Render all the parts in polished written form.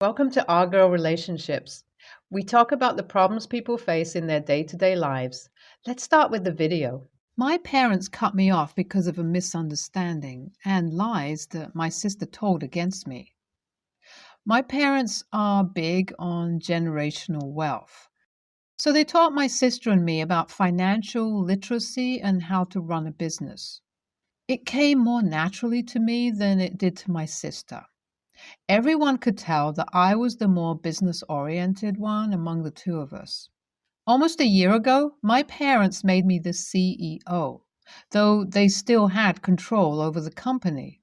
Welcome to Our Girl Relationships. We talk about the problems people face in their day-to-day lives. Let's start with the video. My parents cut me off because of a misunderstanding and lies that my sister told against me. My parents are big on generational wealth. So they taught my sister and me about financial literacy and how to run a business. It came more naturally to me than it did to my sister. Everyone could tell that I was the more business-oriented one among the two of us. Almost a year ago, my parents made me the CEO, though they still had control over the company.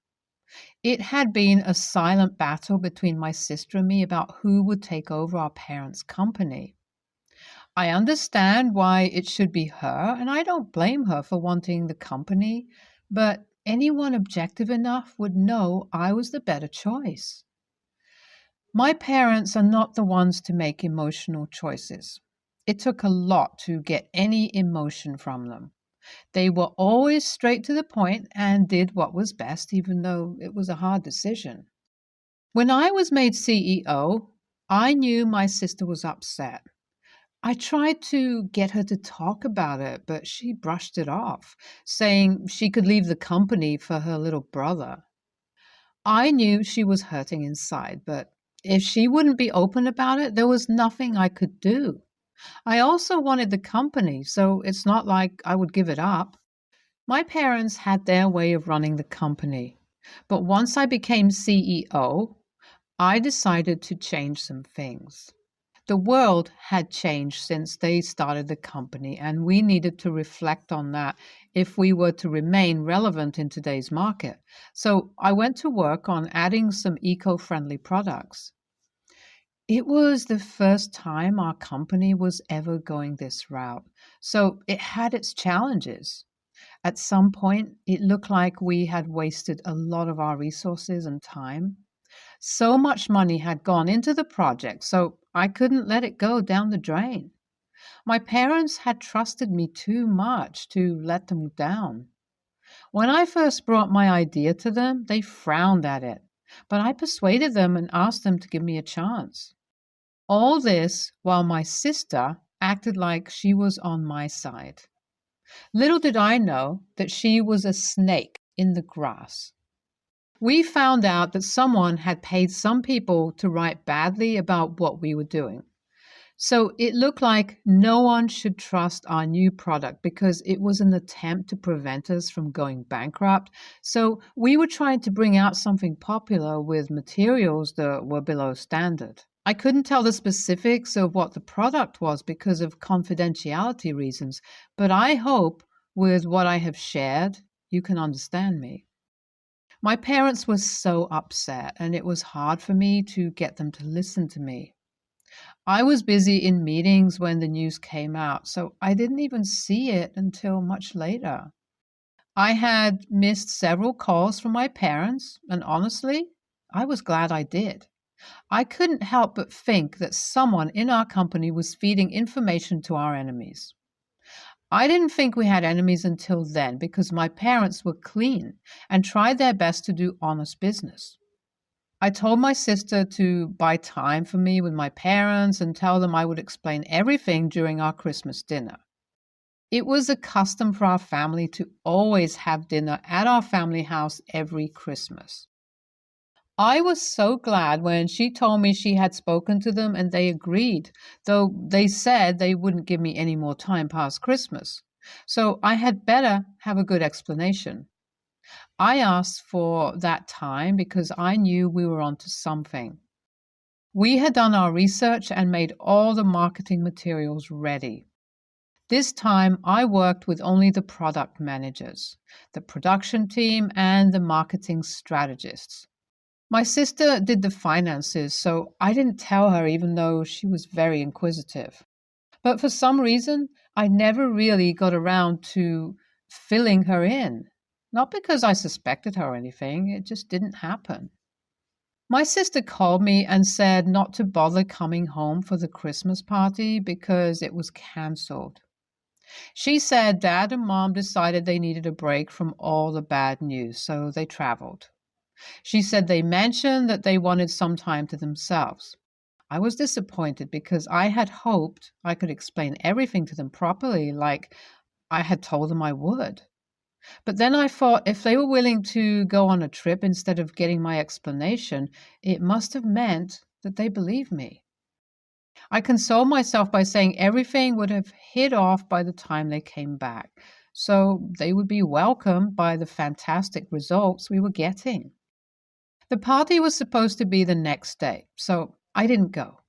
It had been a silent battle between my sister and me about who would take over our parents' company. I understand why it should be her, and I don't blame her for wanting the company, but anyone objective enough would know I was the better choice. My parents are not the ones to make emotional choices. It took a lot to get any emotion from them. They were always straight to the point and did what was best, even though it was a hard decision. When I was made CEO, I knew my sister was upset. I tried to get her to talk about it, but she brushed it off, saying she could leave the company for her little brother. I knew she was hurting inside, but if she wouldn't be open about it, there was nothing I could do. I also wanted the company, so it's not like I would give it up. My parents had their way of running the company, but once I became CEO, I decided to change some things. The world had changed since they started the company, and we needed to reflect on that if we were to remain relevant in today's market. So I went to work on adding some eco-friendly products. It was the first time our company was ever going this route, so it had its challenges. At some point, it looked like we had wasted a lot of our resources and time. So much money had gone into the project, so I couldn't let it go down the drain. My parents had trusted me too much to let them down. When I first brought my idea to them, they frowned at it, but I persuaded them and asked them to give me a chance. All this while my sister acted like she was on my side. Little did I know that she was a snake in the grass. We found out that someone had paid some people to write badly about what we were doing. So it looked like no one should trust our new product because it was an attempt to prevent us from going bankrupt. So we were trying to bring out something popular with materials that were below standard. I couldn't tell the specifics of what the product was because of confidentiality reasons, but I hope with what I have shared, you can understand me. My parents were so upset, and it was hard for me to get them to listen to me. I was busy in meetings when the news came out, so I didn't even see it until much later. I had missed several calls from my parents, and honestly, I was glad I did. I couldn't help but think that someone in our company was feeding information to our enemies. I didn't think we had enemies until then because my parents were clean and tried their best to do honest business. I told my sister to buy time for me with my parents and tell them I would explain everything during our Christmas dinner. It was a custom for our family to always have dinner at our family house every Christmas. I was so glad when she told me she had spoken to them and they agreed, though they said they wouldn't give me any more time past Christmas. So I had better have a good explanation. I asked for that time because I knew we were onto something. We had done our research and made all the marketing materials ready. This time I worked with only the product managers, the production team, and the marketing strategists. My sister did the finances, so I didn't tell her even though she was very inquisitive. But for some reason, I never really got around to filling her in. Not because I suspected her or anything, it just didn't happen. My sister called me and said not to bother coming home for the Christmas party because it was cancelled. She said Dad and Mom decided they needed a break from all the bad news, so they traveled. She said they mentioned that they wanted some time to themselves. I was disappointed because I had hoped I could explain everything to them properly, like I had told them I would. But then I thought if they were willing to go on a trip instead of getting my explanation, it must have meant that they believed me. I consoled myself by saying everything would have hit off by the time they came back, so they would be welcomed by the fantastic results we were getting. The party was supposed to be the next day, so I didn't go.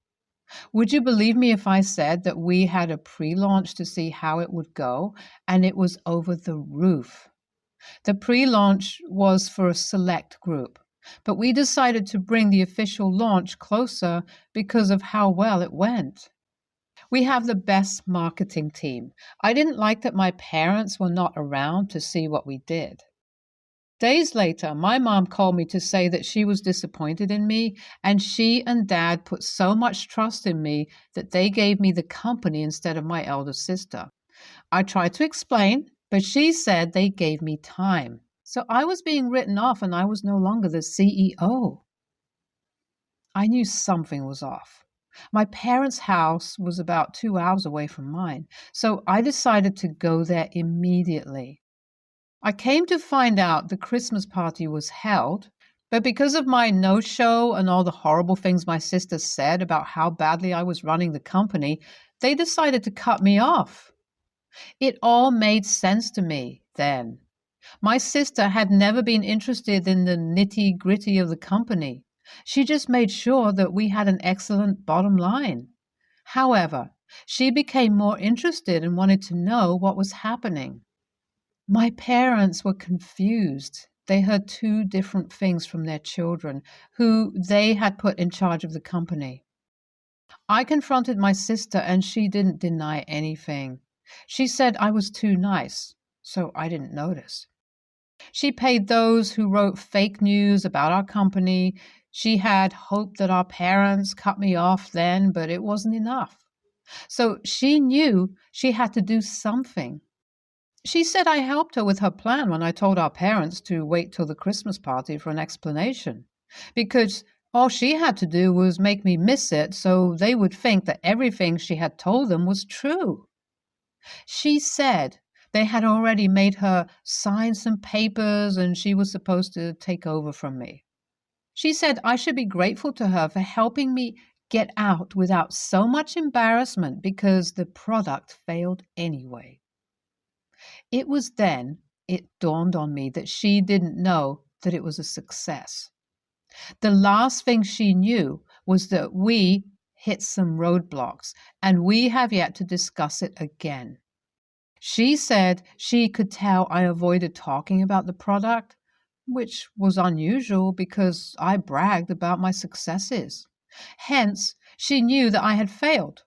Would you believe me if I said that we had a pre-launch to see how it would go, and it was over the roof? The pre-launch was for a select group, but we decided to bring the official launch closer because of how well it went. We have the best marketing team. I didn't like that my parents were not around to see what we did. Days later, my mom called me to say that she was disappointed in me, and she and dad put so much trust in me that they gave me the company instead of my elder sister. I tried to explain, but she said they gave me time. So I was being written off and I was no longer the CEO. I knew something was off. My parents' house was about 2 hours away from mine, so I decided to go there immediately. I came to find out the Christmas party was held, but because of my no-show and all the horrible things my sister said about how badly I was running the company, they decided to cut me off. It all made sense to me then. My sister had never been interested in the nitty-gritty of the company. She just made sure that we had an excellent bottom line. However, she became more interested and wanted to know what was happening. My parents were confused. They heard two different things from their children, who they had put in charge of the company. I confronted my sister, and she didn't deny anything. She said I was too nice, so I didn't notice. She paid those who wrote fake news about our company. She had hoped that our parents cut me off then, but it wasn't enough. So she knew she had to do something. She said I helped her with her plan when I told our parents to wait till the Christmas party for an explanation, because all she had to do was make me miss it so they would think that everything she had told them was true. She said they had already made her sign some papers and she was supposed to take over from me. She said I should be grateful to her for helping me get out without so much embarrassment because the product failed anyway. It was then it dawned on me that she didn't know that it was a success. The last thing she knew was that we hit some roadblocks, and we have yet to discuss it again. She said she could tell I avoided talking about the product, which was unusual because I bragged about my successes. Hence, she knew that I had failed.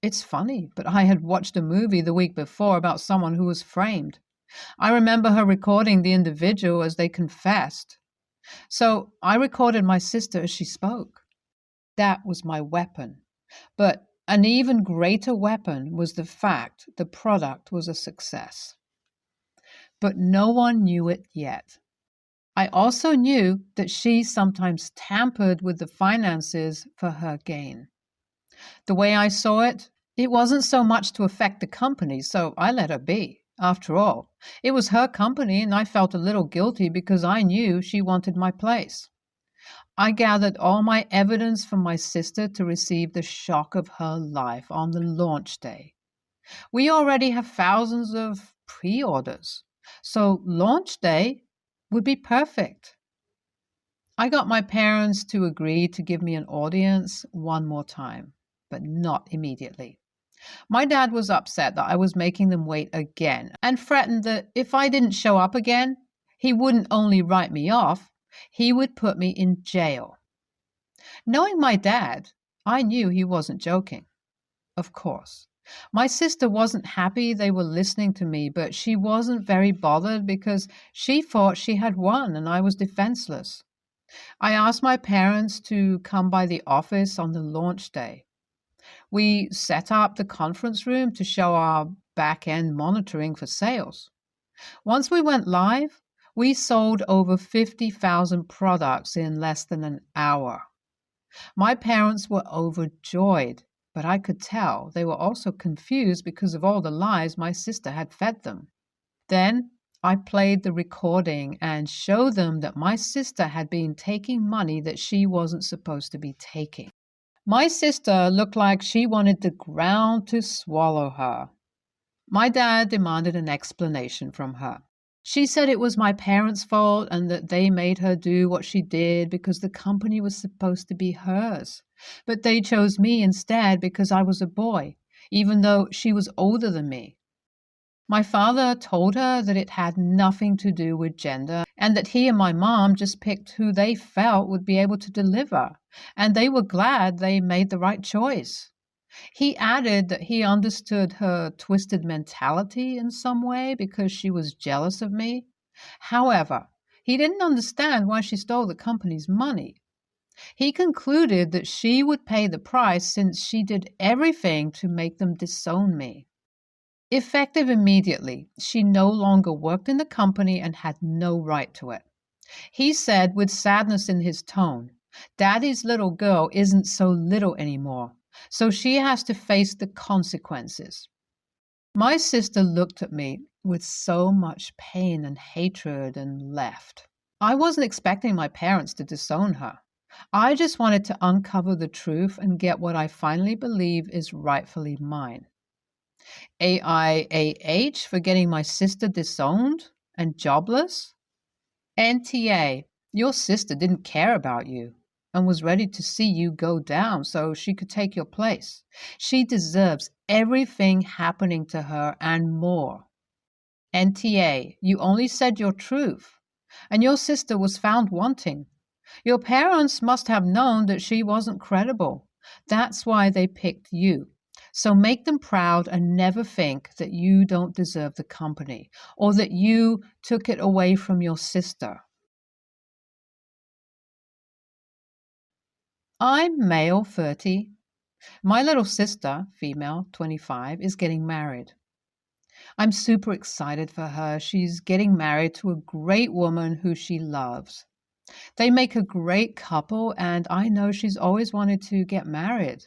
It's funny, but I had watched a movie the week before about someone who was framed. I remember her recording the individual as they confessed. So I recorded my sister as she spoke. That was my weapon. But an even greater weapon was the fact the product was a success. But no one knew it yet. I also knew that she sometimes tampered with the finances for her gain. The way I saw it, it wasn't so much to affect the company, so I let her be. After all, it was her company, and I felt a little guilty because I knew she wanted my place. I gathered all my evidence from my sister to receive the shock of her life on the launch day. We already have thousands of pre-orders, so launch day would be perfect. I got my parents to agree to give me an audience one more time, but not immediately. My dad was upset that I was making them wait again and threatened that if I didn't show up again, he wouldn't only write me off, he would put me in jail. Knowing my dad, I knew he wasn't joking. Of course. My sister wasn't happy they were listening to me, but she wasn't very bothered because she thought she had won and I was defenseless. I asked my parents to come by the office on the launch day. We set up the conference room to show our back-end monitoring for sales. Once we went live, We sold over 50,000 products in less than an hour. My parents were overjoyed, but I could tell they were also confused because of all the lies my sister had fed them. Then I played the recording and showed them that my sister had been taking money that she wasn't supposed to be taking. My sister looked like she wanted the ground to swallow her. My dad demanded an explanation from her. She said it was my parents' fault and that they made her do what she did because the company was supposed to be hers. But they chose me instead because I was a boy, even though she was older than me. My father told her that it had nothing to do with gender and that he and my mom just picked who they felt would be able to deliver, and they were glad they made the right choice. He added that he understood her twisted mentality in some way because she was jealous of me. However, he didn't understand why she stole the company's money. He concluded that she would pay the price since she did everything to make them disown me. Effective immediately, she no longer worked in the company and had no right to it. He said with sadness in his tone, "Daddy's little girl isn't so little anymore, so she has to face the consequences." My sister looked at me with so much pain and hatred and left. I wasn't expecting my parents to disown her. I just wanted to uncover the truth and get what I finally believe is rightfully mine. AIAH for getting my sister disowned and jobless? NTA, your sister didn't care about you and was ready to see you go down so she could take your place. She deserves everything happening to her and more. NTA, you only said your truth, and your sister was found wanting. Your parents must have known that she wasn't credible. That's why they picked you. So make them proud and never think that you don't deserve the company or that you took it away from your sister. I'm male 30. My little sister, female 25, is getting married. I'm super excited for her. She's getting married to a great woman who she loves. They make a great couple, and I know she's always wanted to get married.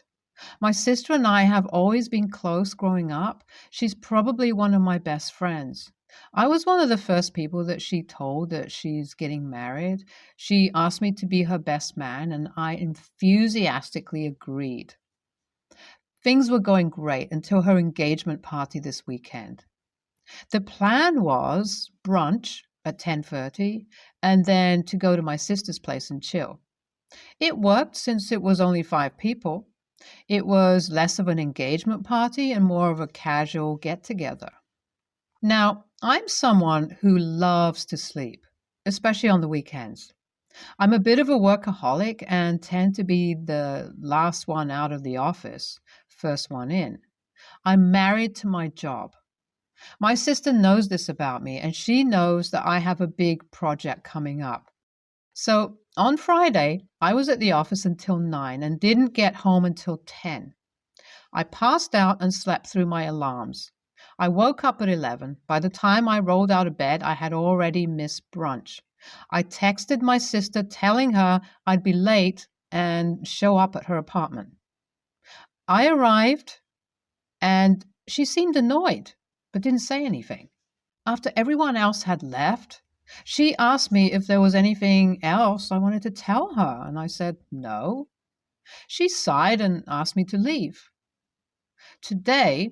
My sister and I have always been close growing up. She's probably one of my best friends. I was one of the first people that she told that she's getting married. She asked me to be her best man, and I enthusiastically agreed. Things were going great until her engagement party this weekend. The plan was brunch at 10:30 and then to go to my sister's place and chill. It worked since it was only 5 people. It was less of an engagement party and more of a casual get-together. Now, I'm someone who loves to sleep, especially on the weekends. I'm a bit of a workaholic and tend to be the last one out of the office, first one in. I'm married to my job. My sister knows this about me, and she knows that I have a big project coming up. So on Friday, I was at the office until 9 and didn't get home until 10. I passed out and slept through my alarms. I woke up at 11. By the time I rolled out of bed, I had already missed brunch. I texted my sister telling her I'd be late and show up at her apartment. I arrived and she seemed annoyed, but didn't say anything. After everyone else had left, she asked me if there was anything else I wanted to tell her, and I said no. She sighed and asked me to leave. Today,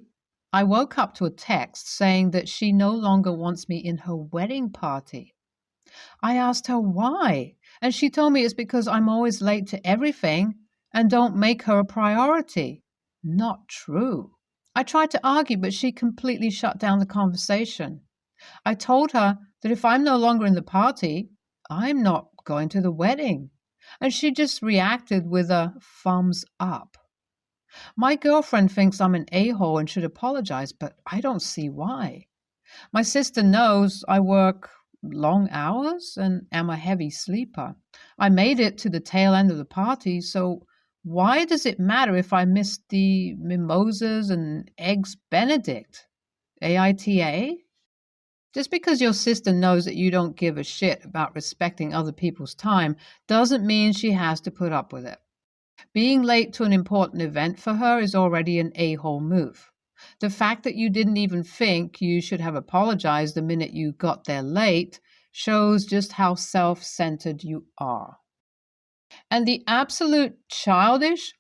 I woke up to a text saying that she no longer wants me in her wedding party. I asked her why, and she told me it's because I'm always late to everything and don't make her a priority. Not true. I tried to argue, but she completely shut down the conversation. I told her that if I'm no longer in the party, I'm not going to the wedding. And she just reacted with a thumbs up. My girlfriend thinks I'm an a-hole and should apologize, but I don't see why. My sister knows I work long hours and am a heavy sleeper. I made it to the tail end of the party, so why does it matter if I missed the mimosas and eggs Benedict? AITA? Just because your sister knows that you don't give a shit about respecting other people's time doesn't mean she has to put up with it. Being late to an important event for her is already an a-hole move. The fact that you didn't even think you should have apologized the minute you got there late shows just how self-centered you are. And the absolute childish,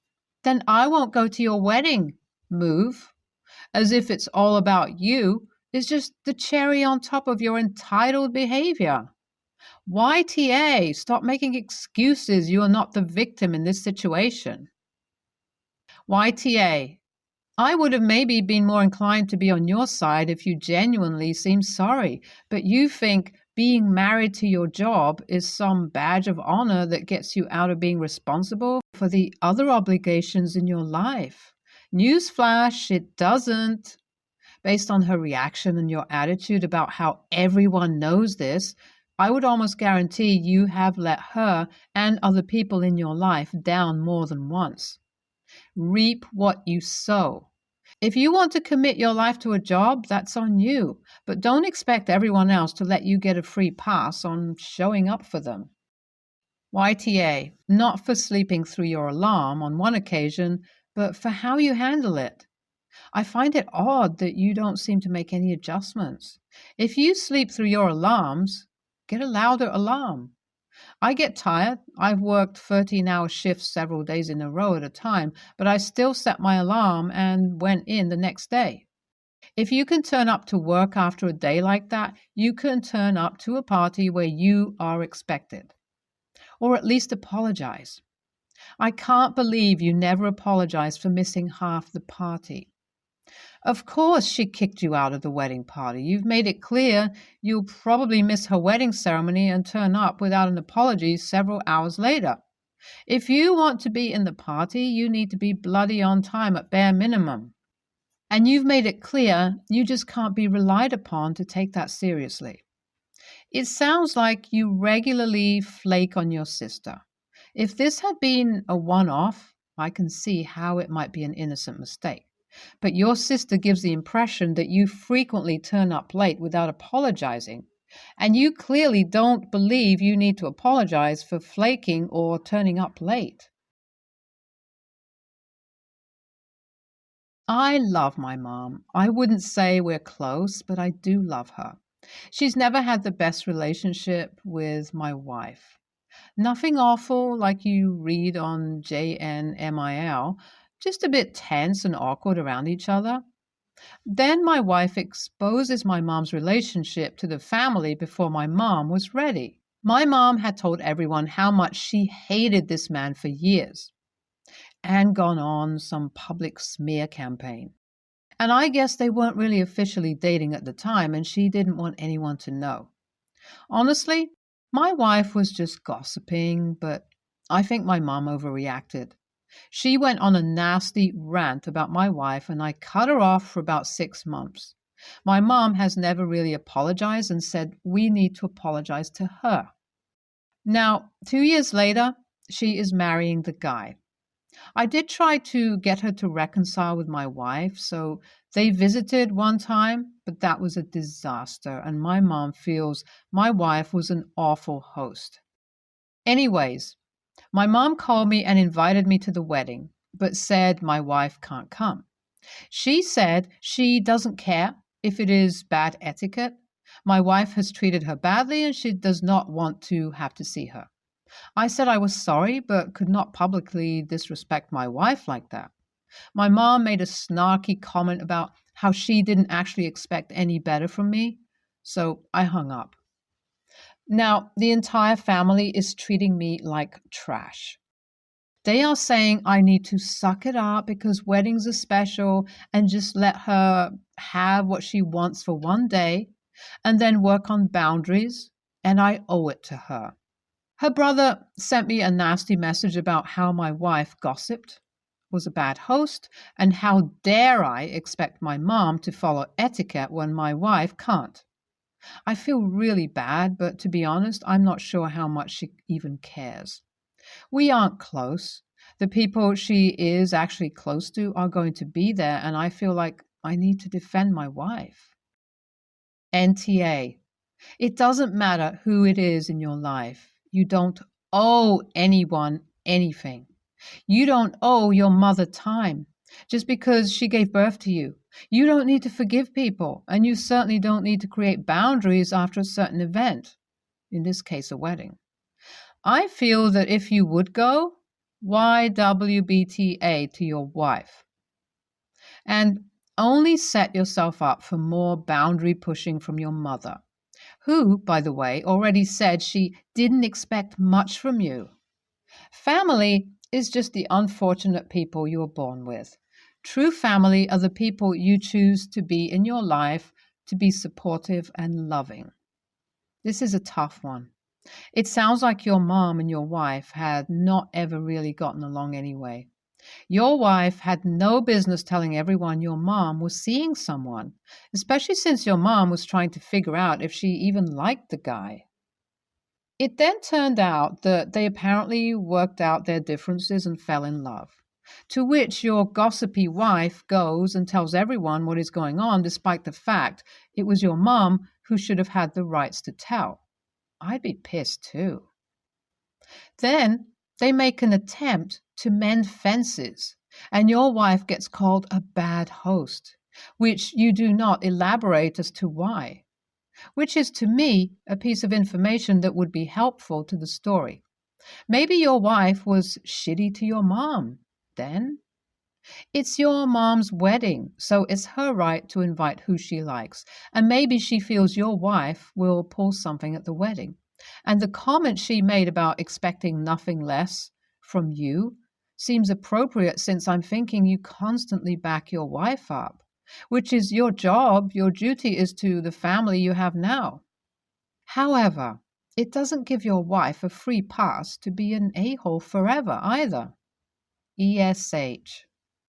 then I won't go to your wedding move, as if it's all about you, is just the cherry on top of your entitled behavior. YTA, stop making excuses. You are not the victim in this situation. YTA, I would have maybe been more inclined to be on your side if you genuinely seemed sorry, but you think being married to your job is some badge of honor that gets you out of being responsible for the other obligations in your life. Newsflash, it doesn't. Based on her reaction and your attitude about how everyone knows this, I would almost guarantee you have let her and other people in your life down more than once. Reap what you sow. If you want to commit your life to a job, that's on you, but don't expect everyone else to let you get a free pass on showing up for them. YTA, not for sleeping through your alarm on one occasion, but for how you handle it. I find it odd that you don't seem to make any adjustments. If you sleep through your alarms, get a louder alarm. I get tired. I've worked 13-hour shifts several days in a row at a time, but I still set my alarm and went in the next day. If you can turn up to work after a day like that, you can turn up to a party where you are expected. Or at least apologize. I can't believe you never apologized for missing half the party. Of course she kicked you out of the wedding party. You've made it clear you'll probably miss her wedding ceremony and turn up without an apology several hours later. If you want to be in the party, you need to be bloody on time at bare minimum. And you've made it clear you just can't be relied upon to take that seriously. It sounds like you regularly flake on your sister. If this had been a one-off, I can see how it might be an innocent mistake. But your sister gives the impression that you frequently turn up late without apologizing, and you clearly don't believe you need to apologize for flaking or turning up late. I love my mom. I wouldn't say we're close, but I do love her. She's never had the best relationship with my wife. Nothing awful like you read on JNMIL, just a bit tense and awkward around each other. Then my wife exposes my mom's relationship to the family before my mom was ready. My mom had told everyone how much she hated this man for years and gone on some public smear campaign. And I guess they weren't really officially dating at the time, and she didn't want anyone to know. Honestly, my wife was just gossiping, but I think my mom overreacted. She went on a nasty rant about my wife, and I cut her off for about 6 months. My mom has never really apologized and said we need to apologize to her. Now, 2 years later, she is marrying the guy. I did try to get her to reconcile with my wife, so they visited one time, but that was a disaster, and my mom feels my wife was an awful host. Anyways, my mom called me and invited me to the wedding, but said my wife can't come. She said she doesn't care if it is bad etiquette. My wife has treated her badly and she does not want to have to see her. I said I was sorry, but could not publicly disrespect my wife like that. My mom made a snarky comment about how she didn't actually expect any better from me, so I hung up. Now, the entire family is treating me like trash. They are saying I need to suck it up because weddings are special and just let her have what she wants for one day and then work on boundaries, and I owe it to her. Her brother sent me a nasty message about how my wife gossiped, was a bad host, and how dare I expect my mom to follow etiquette when my wife can't. I feel really bad, but to be honest, I'm not sure how much she even cares. We aren't close. The people she is actually close to are going to be there, and I feel like I need to defend my wife. NTA. It doesn't matter who it is in your life. You don't owe anyone anything. You don't owe your mother time just because she gave birth to you. You don't need to forgive people, and you certainly don't need to create boundaries after a certain event, in this case, a wedding. I feel that if you would go, YWBTA to your wife. And only set yourself up for more boundary pushing from your mother, who, by the way, already said she didn't expect much from you. Family is just the unfortunate people you were born with. True family are the people you choose to be in your life, to be supportive and loving. This is a tough one. It sounds like your mom and your wife had not ever really gotten along anyway. Your wife had no business telling everyone your mom was seeing someone, especially since your mom was trying to figure out if she even liked the guy. It then turned out that they apparently worked out their differences and fell in love, to which your gossipy wife goes and tells everyone what is going on, despite the fact it was your mom who should have had the rights to tell. I'd be pissed too. Then they make an attempt to mend fences, and your wife gets called a bad host, which you do not elaborate as to why, which is to me a piece of information that would be helpful to the story. Maybe your wife was shitty to your mom then. It's your mom's wedding, so it's her right to invite who she likes, and maybe she feels your wife will pull something at the wedding. And the comment she made about expecting nothing less from you seems appropriate, since I'm thinking you constantly back your wife up, which is your job. Your duty is to the family you have now. However, it doesn't give your wife a free pass to be an a-hole forever either. ESH.